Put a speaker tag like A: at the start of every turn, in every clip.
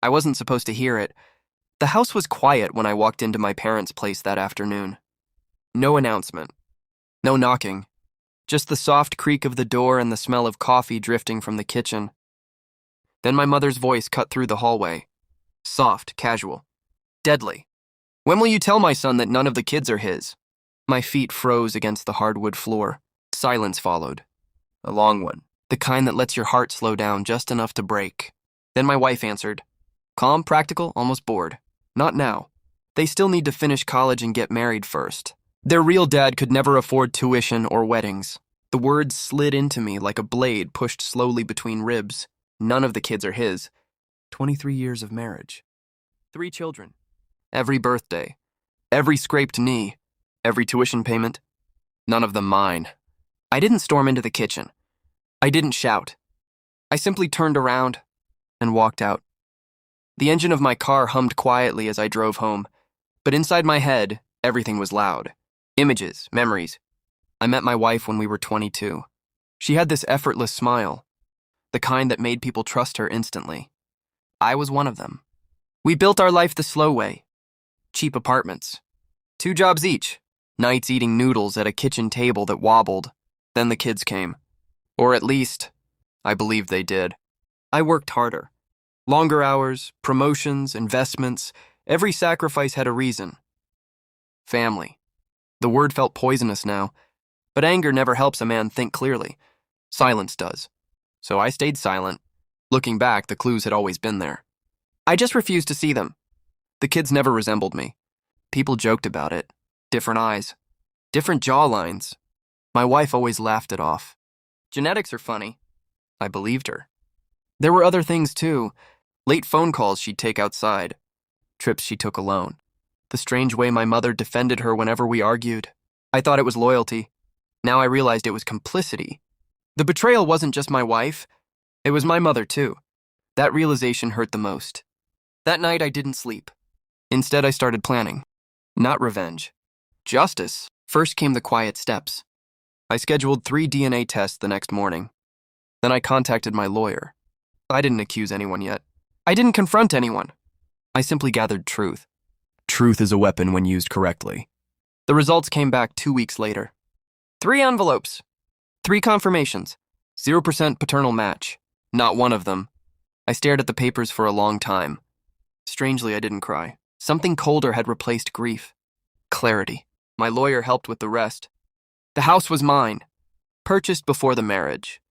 A: I wasn't supposed to hear it. The house was quiet when I walked into my parents' place that afternoon. No announcement. No knocking. Just the soft creak of the door and the smell of coffee drifting from the kitchen. Then my mother's voice cut through the hallway. Soft, casual. Deadly. "When will you tell my son that none of the kids are his?" My feet froze against the hardwood floor. Silence followed. A long one. The kind that lets your heart slow down just enough to break. Then my wife answered. Calm, practical, almost bored. Not now. They still need to finish college and get married first. Their real dad could never afford tuition or weddings. The words slid into me like a blade pushed slowly between ribs. None of the kids are his. 23 years of marriage. 3 children. Every birthday. Every scraped knee. Every tuition payment. None of them mine. I didn't storm into the kitchen. I didn't shout. I simply turned around and walked out. The engine of my car hummed quietly as I drove home, but inside my head, everything was loud. Images, memories. I met my wife when we were 22. She had this effortless smile, the kind that made people trust her instantly. I was one of them. We built our life the slow way. Cheap apartments. 2 jobs each. Nights eating noodles at a kitchen table that wobbled. Then the kids came. Or at least, I believed they did. I worked harder. Longer hours, promotions, investments. Every sacrifice had a reason. Family. The word felt poisonous now, but anger never helps a man think clearly. Silence does. So I stayed silent. Looking back, the clues had always been there. I just refused to see them. The kids never resembled me. People joked about it. Different eyes. Different jawlines. My wife always laughed it off. Genetics are funny. I believed her. There were other things too. Late phone calls she'd take outside. Trips she took alone. The strange way my mother defended her whenever we argued. I thought it was loyalty. Now I realized it was complicity. The betrayal wasn't just my wife. It was my mother too. That realization hurt the most. That night I didn't sleep. Instead I started planning. Not revenge. Justice. First came the quiet steps. I scheduled 3 DNA tests the next morning. Then I contacted my lawyer. I didn't accuse anyone yet. I didn't confront anyone. I simply gathered truth. Truth is a weapon when used correctly. The results came back 2 weeks later. 3 envelopes. 3 confirmations. 0% paternal match. Not one of them. I stared at the papers for a long time. Strangely, I didn't cry. Something colder had replaced grief. Clarity. My lawyer helped with the rest. The house was mine. Purchased before the marriage.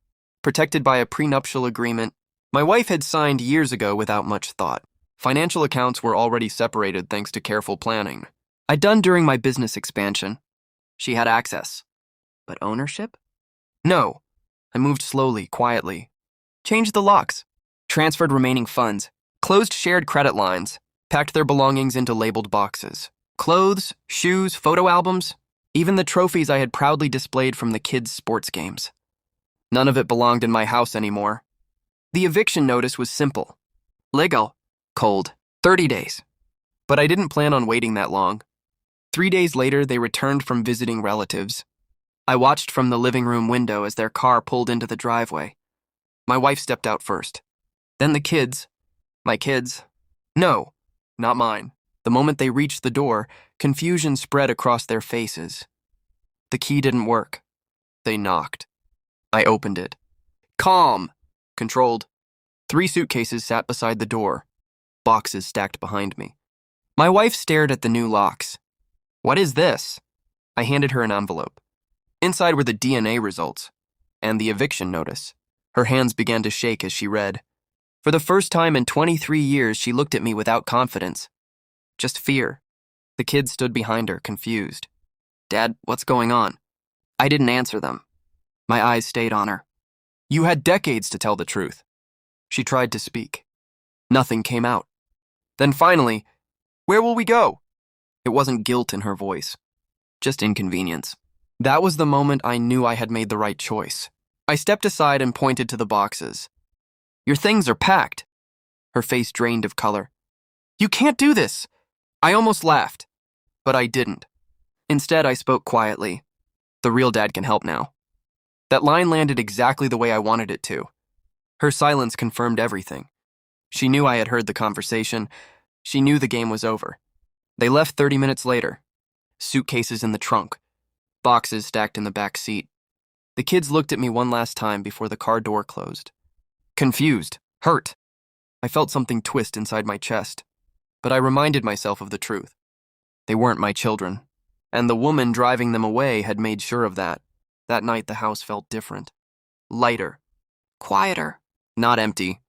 A: Protected by a prenuptial agreement my wife had signed years ago without much thought. Financial accounts were already separated thanks to careful planning. I'd done during my business expansion. She had access. But ownership? No. I moved slowly, quietly. Changed the locks. Transferred remaining funds. Closed shared credit lines. Packed their belongings into labeled boxes. Clothes, shoes, photo albums. Even the trophies I had proudly displayed from the kids' sports games. None of it belonged in my house anymore. The eviction notice was simple. Legal. Cold. 30 days. But I didn't plan on waiting that long. 3 days later, they returned from visiting relatives. I watched from the living room window as their car pulled into the driveway. My wife stepped out first. Then the kids. My kids. No, not mine. The moment they reached the door, confusion spread across their faces. The key didn't work. They knocked. I opened it. Calm. Controlled. 3 suitcases sat beside the door. Boxes stacked behind me. My wife stared at the new locks. What is this? I handed her an envelope. Inside were the DNA results and the eviction notice. Her hands began to shake as she read. For the first time in 23 years, she looked at me without confidence. Just fear. The kids stood behind her, confused. Dad, what's going on? I didn't answer them. My eyes stayed on her. You had decades to tell the truth. She tried to speak. Nothing came out. Then finally, where will we go? It wasn't guilt in her voice, just inconvenience. That was the moment I knew I had made the right choice. I stepped aside and pointed to the boxes. Your things are packed. Her face drained of color. You can't do this. I almost laughed, but I didn't. Instead, I spoke quietly. The real dad can help now. That line landed exactly the way I wanted it to. Her silence confirmed everything. She knew I had heard the conversation. She knew the game was over. They left 30 minutes later. Suitcases in the trunk. Boxes stacked in the back seat. The kids looked at me one last time before the car door closed. Confused. Hurt. I felt something twist inside my chest. But I reminded myself of the truth. They weren't my children. And the woman driving them away had made sure of that. That night the house felt different. Lighter. Quieter. Not empty.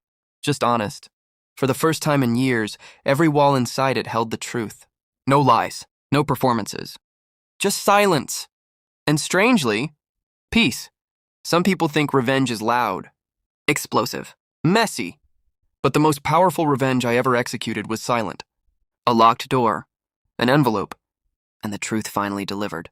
A: Just honest. For the first time in years, every wall inside it held the truth. No lies. No performances. Just silence. And strangely, peace. Some people think revenge is loud, explosive, messy. But the most powerful revenge I ever executed was silent. A locked door, an envelope, and the truth finally delivered.